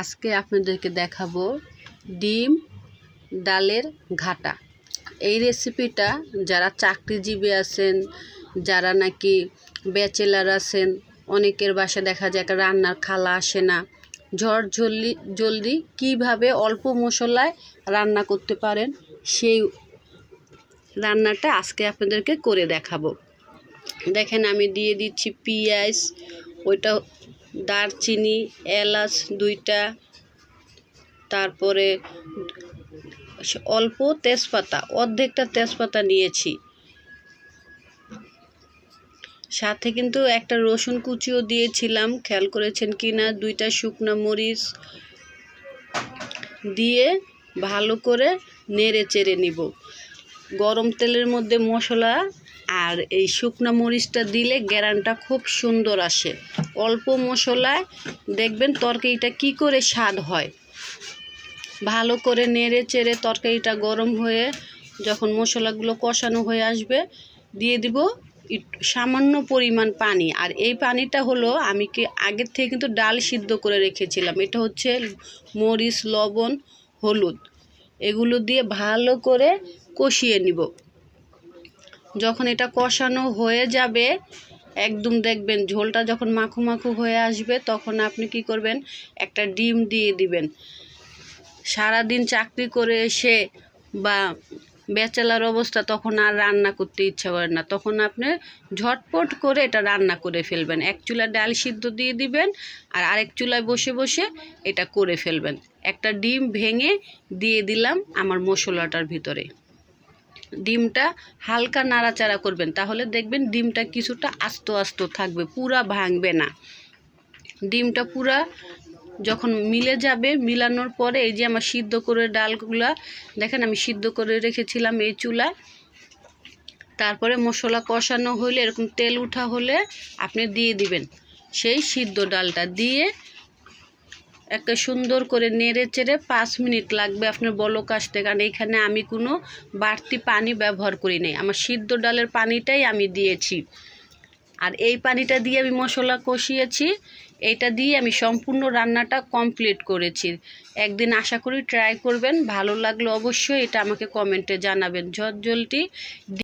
আজকে আপনাদেরকে দেখাবো ডিম ডালের ঘাটা। এই রেসিপিটা যারা চাকরিজীবী আছেন, যারা নাকি ব্যাচেলার আছেন, অনেকের বাসায় দেখা যায় রান্নার খালা আসে না, জলদি কিভাবে অল্প মশলায় রান্না করতে পারেন সেই রান্নাটা আজকে আপনাদেরকে করে দেখাবো। দেখেন আমি দিয়ে দিচ্ছি পেঁয়াজ, ওইটা দারচিনি, এলাচ 2টা, তারপরে অল্প তেজপাতা, অর্ধেকটা তেজপাতা নিয়েছি, সাথে কিন্তু একটা রসুন কুচিও দিয়েছিলাম, খেয়াল করেছেন কিনা। 2টা শুকনো মরিচ দিয়ে ভালো করে নেড়ে চেড়ে নিব। গরম তেলের মধ্যে মশলা আর এই শুকনো মরিচটা দিলে গ্যারানটা খুব সুন্দর আসে। অল্প মশলায় দেখবেন তরকারিটা কি করে স্বাদ হয়। ভালো করে নেড়ে চেড়ে তরকারিটা গরম হয়ে যখন মশলাগুলো কষানো হয়ে আসবে, দিয়ে দিব সামান্য পরিমাণ পানি। আর এই পানিটা হলো আমি আগের থেকে কিন্তু ডাল সিদ্ধ করে রেখেছিলাম। এটা হচ্ছে মরিচ, লবণ, হলুদ, এগুলো দিয়ে ভালো করে কষিয়ে নিব। যখন এটা কষানো হয়ে যাবে, একদম দেখবেন ঝোলটা যখন মাখু মাখু হয়ে আসবে, তখন আপনি কি করবেন, একটা ডিম দিয়ে দিবেন। সারাদিন চাকরি করে এসে বা ব্যাচেলার অবস্থা, তখন আর রান্না করতে ইচ্ছা করে না, তখন আপনি ঝটপট করে এটা রান্না করে ফেলবেন। এক চুলায় ডাল সিদ্ধ দিয়ে দিবেন আর আরেক চুলায় বসে বসে এটা করে ফেলবেন। একটা ডিম ভেঙে দিয়ে দিলাম আমার মশলাটার ভিতরে। ডিমটা হালকা নাড়াচাড়া করবেন, তাহলে দেখবেন ডিমটা কিছুটা আস্ত আস্ত থাকবে, পুরা ভাঙবে না। ডিমটা পুরা যখন মিলে যাবে, মিলানোর পরে এই যে আমার সিদ্ধ করে ডালগুলা দেখেন আমি সিদ্ধ করে রেখেছিলাম এই চুলায়। তারপরে মশলা কষানো হলে, এরকম তেল উঠা হলে আপনি দিয়ে দিবেন সেই সিদ্ধ ডালটা। দিয়ে একটা সুন্দর করে নেড়ে চেড়ে 5 মিনিট লাগবে আপনার বলক আসতে, কারণ এখানে আমি কোনো বাড়তি পানি ব্যবহার করি নাই, আমার সিদ্ধ ডালের পানিটাই আমি দিয়েছি। আর এই পানিটা দিয়ে আমি মশলা কষিয়েছি, এইটা দিয়ে আমি সম্পূর্ণ রান্নাটা কমপ্লিট করেছি। একদিন আশা করি ট্রাই করবেন, ভালো লাগলো অবশ্যই এটা আমাকে কমেন্টে জানাবেন। ঝটজলদি